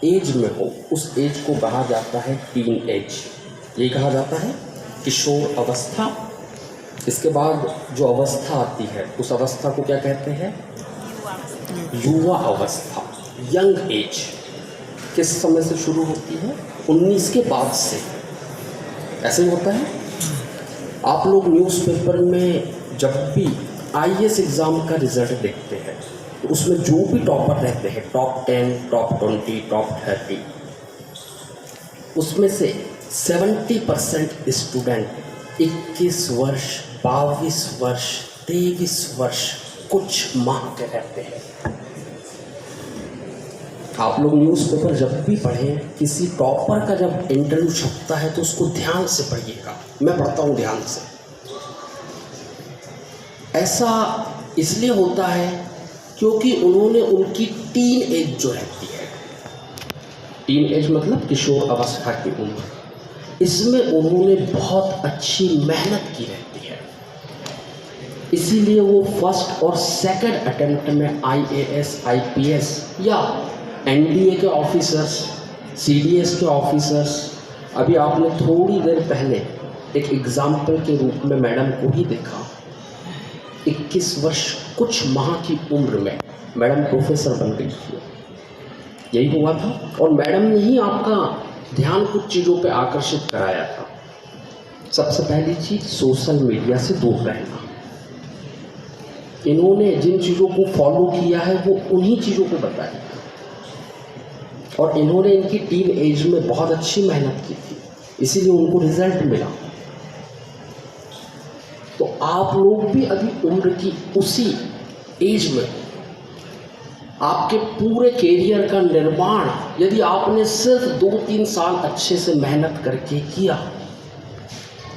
As में हो उस एज को कहा जाता है टीन एज, ये कहा जाता है किशोर अवस्था। इसके बाद जो अवस्था आती है उस अवस्था को क्या कहते हैं? युवा अवस्था, यंग एज। किस समय से शुरू होती है? 19 के बाद से। ऐसे ही होता है। आप लोग न्यूज़पेपर में जब भी आईएएस एग्ज़ाम का रिजल्ट देखते हैं तो उसमें जो भी टॉपर रहते हैं, टॉप 10, टॉप 20, टॉप 30, उसमें से 70% स्टूडेंट 21 वर्ष, 22 वर्ष, 23 वर्ष कुछ माह के रहते हैं। आप लोग न्यूज़पेपर जब भी पढ़ें, किसी टॉपर का जब इंटरव्यू छपता है तो उसको ध्यान से पढ़िएगा। मैं पढ़ता हूँ ध्यान से। ऐसा इसलिए होता है क्योंकि उन्होंने उनकी टीन एज जो रहती है, टीन एज मतलब किशोर अवस्था की उम्र, इसमें उन्होंने बहुत अच्छी मेहनत की रहती है। इसीलिए वो फर्स्ट और सेकंड अटेम्प्ट में आईएएस, आईपीएस या एनडीए के ऑफिसर्स, सीडीएस के ऑफिसर्स, अभी आपने थोड़ी देर पहले एक एग्जाम्पल के रूप में मैडम को ही देखा, 21 वर्ष कुछ माह की उम्र में मैडम प्रोफेसर बन गई थी। यही हुआ था। और मैडम ने ही आपका ध्यान कुछ चीज़ों पे आकर्षित कराया था। सबसे पहली चीज़, सोशल मीडिया से दूर रहना। इन्होंने जिन चीज़ों को फॉलो किया है वो उन्हीं चीज़ों को बताया और इन्होंने इनकी टीन एज में बहुत अच्छी मेहनत की थी, इसीलिए उनको रिजल्ट मिला। तो आप लोग भी अभी उम्र की उसी एज में आपके पूरे कैरियर का निर्माण यदि आपने सिर्फ 2-3 साल अच्छे से मेहनत करके किया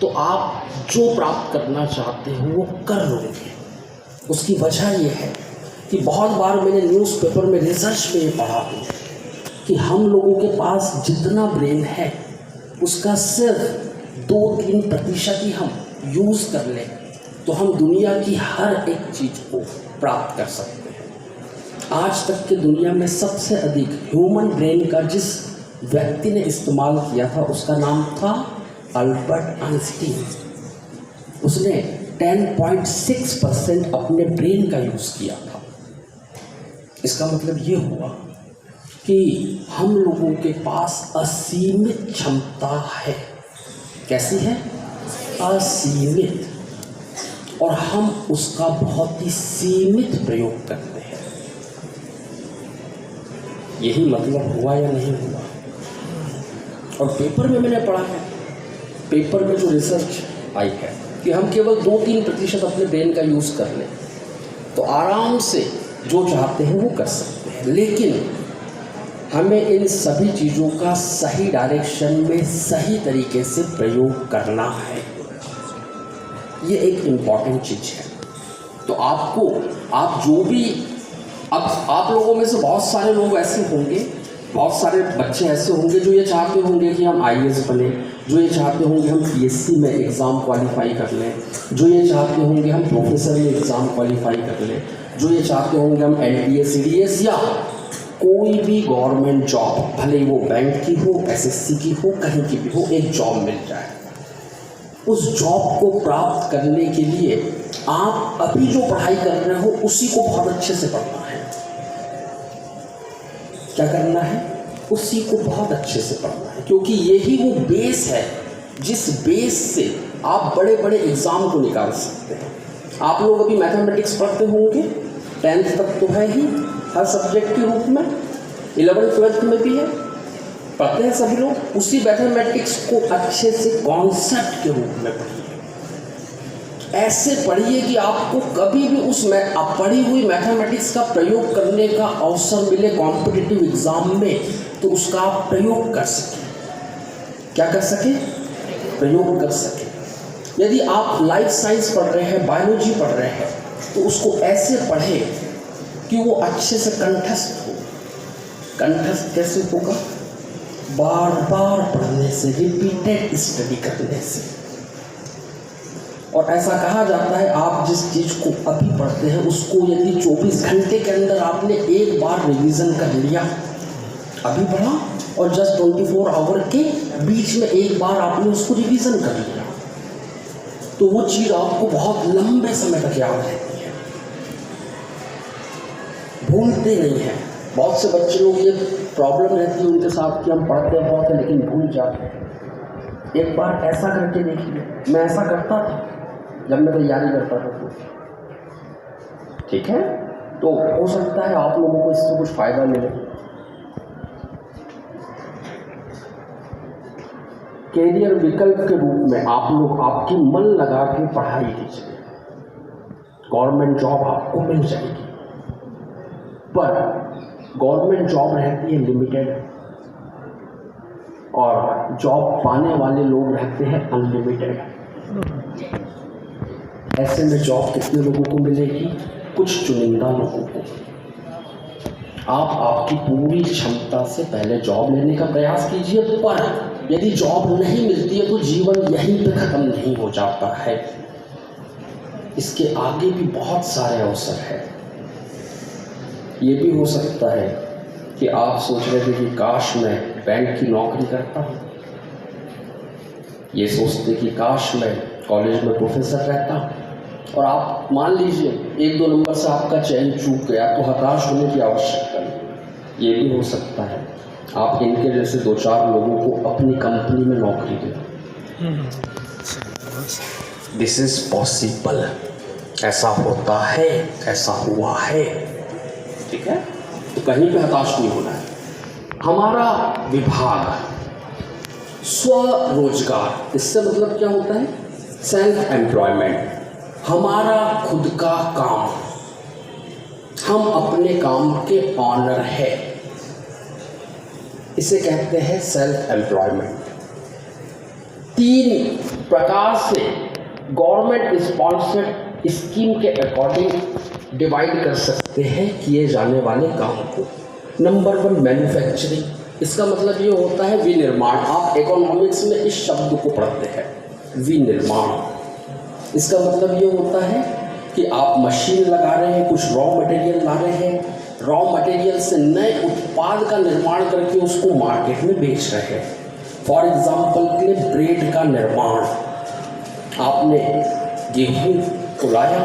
तो आप जो प्राप्त करना चाहते हो वो कर लोगे। उसकी वजह ये है कि बहुत बार मैंने न्यूज़पेपर में रिसर्च में ये पढ़ा कि हम लोगों के पास जितना ब्रेन है उसका सिर्फ 2-3% ही हम यूज़ कर लें तो हम दुनिया की हर एक चीज़ को प्राप्त कर सकते हैं। आज तक की दुनिया में सबसे अधिक ह्यूमन ब्रेन का जिस व्यक्ति ने इस्तेमाल किया था उसका नाम था अल्बर्ट आइंस्टीन। उसने 10.6% अपने ब्रेन का यूज़ किया था। इसका मतलब ये हुआ कि हम लोगों के पास असीमित क्षमता है। कैसी है? असीमित। और हम उसका बहुत ही सीमित प्रयोग करते हैं। यही मतलब हुआ या नहीं हुआ? और पेपर में मैंने पढ़ा है, पेपर में जो रिसर्च आई है कि हम केवल 2-3% अपने ब्रेन का यूज़ कर लें तो आराम से जो चाहते हैं वो कर सकते हैं। लेकिन हमें इन सभी चीज़ों का सही डायरेक्शन में सही तरीके से प्रयोग करना है। ये एक इम्पॉर्टेंट चीज़ है। तो आप जो भी, अब आप लोगों में से बहुत सारे लोग ऐसे होंगे, बहुत सारे बच्चे ऐसे होंगे जो ये चाहते होंगे कि हम आईएएस बने, जो ये चाहते होंगे हम पीएससी में एग्ज़ाम क्वालिफाई कर लें, जो ये चाहते होंगे हम प्रोफेसर में एग्ज़ाम क्वालिफाई कर लें, जो ये चाहते होंगे हम एनडीए, सीडीएस या कोई भी गवर्नमेंट जॉब, भले वो बैंक की हो, एसएससी की हो, कहीं की भी हो, एक जॉब मिल जाए। उस जॉब को प्राप्त करने के लिए आप अभी जो पढ़ाई कर रहे हो उसी को बहुत अच्छे से पढ़ना है। क्या करना है? उसी को बहुत अच्छे से पढ़ना है, क्योंकि यही वो बेस है जिस बेस से आप बड़े बड़े एग्ज़ाम को निकाल सकते हैं। आप लोग अभी मैथमेटिक्स पढ़ते होंगे, 10th तक तो है ही हर सब्जेक्ट के रूप में, 11th-12th में भी है, पढ़ते हैं सभी लोग। उसी मैथमेटिक्स को अच्छे से कॉन्सेप्ट के रूप में पढ़िए। ऐसे पढ़िए कि आपको कभी भी उस पढ़ी हुई मैथमेटिक्स का प्रयोग करने का अवसर मिले कॉम्पिटिटिव एग्जाम में तो उसका आप प्रयोग कर सकें। क्या कर सकें? प्रयोग कर सकें। यदि आप लाइफ साइंस पढ़ रहे हैं, बायोलॉजी पढ़ रहे हैं, तो उसको ऐसे पढ़ें कि वो अच्छे से कंठस्थ हो। कंठस्थ कैसे होगा? बार बार पढ़ने से, रिपीटेड स्टडी करने से। और ऐसा कहा जाता है आप जिस चीज़ को अभी पढ़ते हैं उसको यदि 24 घंटे के अंदर आपने एक बार रिवीजन कर लिया, अभी पढ़ा और जस्ट 24 आवर के बीच में एक बार आपने उसको रिवीजन कर लिया, तो वो चीज़ आपको बहुत लंबे समय तक याद रहती है, भूलते नहीं हैं। बहुत से बच्चे लोग ये प्रॉब्लम रहती है उनके साथ कि हम पढ़ते बहुत है लेकिन भूल जाते हैं। एक बार ऐसा करके देखिए, मैं ऐसा करता था जब मैं तैयारी करता था तो, ठीक है, तो हो सकता है आप लोगों को इससे कुछ फ़ायदा मिले। कैरियर विकल्प के रूप में आप लोग आपकी मन लगा के पढ़ाई कीजिए, गवर्नमेंट जॉब आपको मिल जाएगी, पर गवर्नमेंट जॉब रहती है लिमिटेड और जॉब पाने वाले लोग रहते हैं अनलिमिटेड। ऐसे में जॉब कितने लोगों को मिलेगी? कुछ चुनिंदा लोगों को। आप आपकी पूरी क्षमता से पहले जॉब लेने का प्रयास कीजिए, पर यदि जॉब नहीं मिलती है तो जीवन यहीं पे ख़त्म नहीं हो जाता है, इसके आगे भी बहुत सारे अवसर हैं। ये भी हो सकता है कि आप सोच रहे थे कि काश मैं बैंक की नौकरी करता हूँ, ये सोचते कि काश मैं कॉलेज में प्रोफेसर रहता, और आप मान लीजिए 1-2 नंबर से आपका चयन चूक गया, तो हताश होने की आवश्यकता नहीं। ये भी हो सकता है आप इनके जैसे 2-4 लोगों को अपनी कंपनी में नौकरी दें। दिस इज पॉसिबल, ऐसा होता है, ऐसा हुआ है, ठीक है, तो कहीं पे हताश नहीं होना है। हमारा विभाग स्वरोजगार, इससे मतलब क्या होता है? सेल्फ एम्प्लॉयमेंट, हमारा खुद का काम, हम अपने काम के ऑनर है, इसे कहते हैं सेल्फ एम्प्लॉयमेंट। 3 प्रकार से गवर्नमेंट स्पॉन्सर्ड स्कीम के अकॉर्डिंग डिवाइड कर सकते हैं किए जाने वाले काम को। नंबर 1 मैन्युफैक्चरिंग, इसका मतलब ये होता है विनिर्माण। आप इकोनॉमिक्स में इस शब्द को पढ़ते हैं, विनिर्माण। इसका मतलब ये होता है कि आप मशीन लगा रहे हैं, कुछ रॉ मटेरियल ला रहे हैं, रॉ मटेरियल से नए उत्पाद का निर्माण करके उसको मार्केट में बेच रहे हैं। फॉर एग्जाम्पल के लिए ब्रेड का निर्माण, आपने गेहूँ को लाया,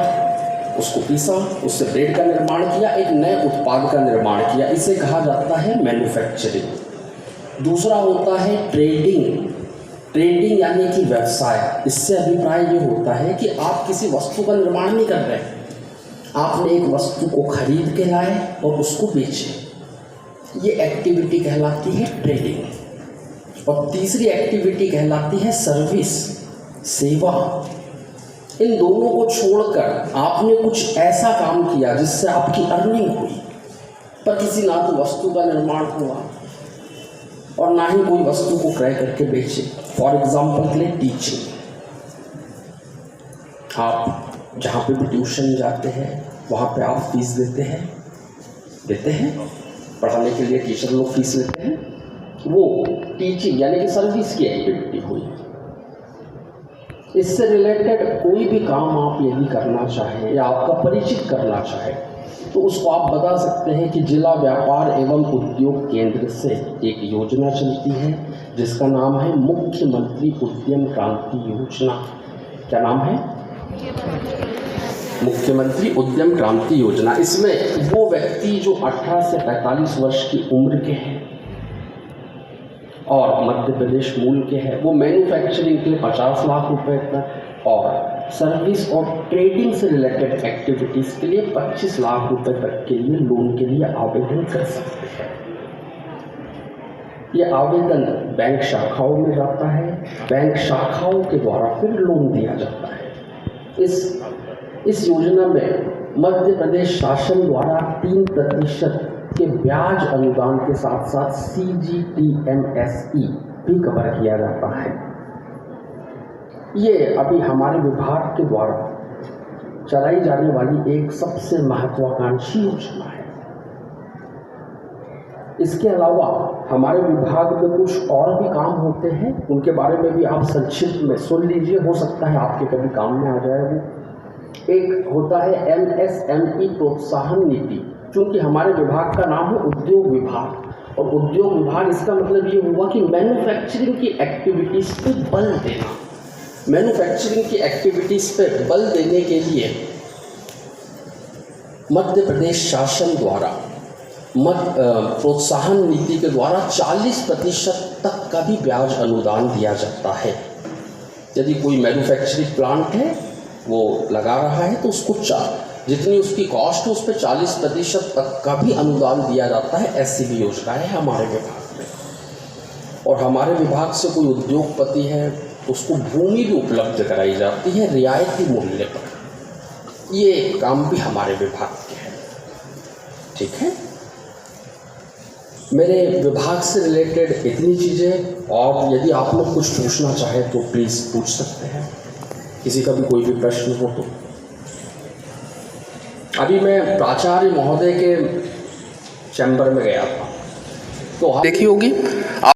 उसको पीसा, उससे ब्रेड का निर्माण किया, एक नए उत्पाद का निर्माण किया, इसे कहा जाता है मैन्युफैक्चरिंग। दूसरा होता है ट्रेडिंग। ट्रेडिंग यानी कि व्यवसाय। इससे अभिप्राय ये होता है कि आप किसी वस्तु का निर्माण नहीं कर रहे, आपने एक वस्तु को खरीद के लाए और उसको बेचे, ये एक्टिविटी कहलाती है ट्रेडिंग। और तीसरी एक्टिविटी कहलाती है सर्विस, सेवा। इन दोनों को छोड़कर आपने कुछ ऐसा काम किया जिससे आपकी अर्निंग हुई, पर किसी ना तो वस्तु का निर्माण हुआ और ना ही कोई वस्तु को क्रय करके बेचे। फॉर एग्जाम्पल के लिए टीचिंग, आप जहाँ पे भी ट्यूशन जाते हैं वहाँ पे आप फीस देते हैं, पढ़ाने के लिए टीचर लोग फीस लेते हैं, वो टीचिंग यानी कि सर्विस की एक्टिविटी हुई। इससे रिलेटेड कोई भी काम आप यदि करना चाहें या आपका परिचित करना चाहे तो उसको आप बता सकते हैं कि जिला व्यापार एवं उद्योग केंद्र से एक योजना चलती है जिसका नाम है मुख्यमंत्री उद्यम क्रांति योजना। क्या नाम है? मुख्यमंत्री उद्यम क्रांति योजना। इसमें वो व्यक्ति जो 18 से 45 वर्ष की उम्र के हैं और मध्य प्रदेश मूल के हैं, वो मैन्युफैक्चरिंग के लिए 50 लाख रुपए तक और सर्विस और ट्रेडिंग से रिलेटेड एक्टिविटीज़ के लिए 25 लाख रुपए तक के लिए लोन के लिए आवेदन कर सकते हैं। ये आवेदन बैंक शाखाओं में जाता है, बैंक शाखाओं के द्वारा फिर लोन दिया जाता है। इस योजना में मध्य प्रदेश शासन द्वारा 3% के ब्याज अनुदान के साथ साथ CGTMSE भी कवर किया जाता है। ये अभी हमारे विभाग के द्वारा चलाई जाने वाली एक सबसे महत्वाकांक्षी योजना है। इसके अलावा हमारे विभाग में कुछ और भी काम होते हैं, उनके बारे में भी आप संक्षिप्त में सुन लीजिए, हो सकता है आपके कभी काम में आ जाए। वो एक होता है MSME प्रोत्साहन नीति। चूँकि हमारे विभाग का नाम है उद्योग विभाग और उद्योग विभाग, इसका मतलब ये हुआ कि मैन्युफैक्चरिंग की एक्टिविटीज़ पे बल देना। मैन्युफैक्चरिंग की एक्टिविटीज़ पे बल देने के लिए मध्य प्रदेश शासन द्वारा प्रोत्साहन नीति के द्वारा 40% तक का भी ब्याज अनुदान दिया जाता है। यदि कोई मैन्युफैक्चरिंग प्लांट है वो लगा रहा है तो उसको जितनी उसकी कॉस्ट है उस पर 40% तक का भी अनुदान दिया जाता है। ऐसी भी योजना है हमारे विभाग में। और हमारे विभाग से कोई उद्योगपति है उसको भूमि भी उपलब्ध कराई जाती है रियायती मूल्य पर। ये काम भी हमारे विभाग के है। ठीक है, मेरे विभाग से रिलेटेड इतनी चीज़ें, और यदि आप लोग कुछ पूछना चाहें तो प्लीज़ पूछ सकते हैं, किसी का भी कोई भी प्रश्न हो तो। अभी मैं प्राचार्य महोदय के चैम्बर में गया था तो देखी होगी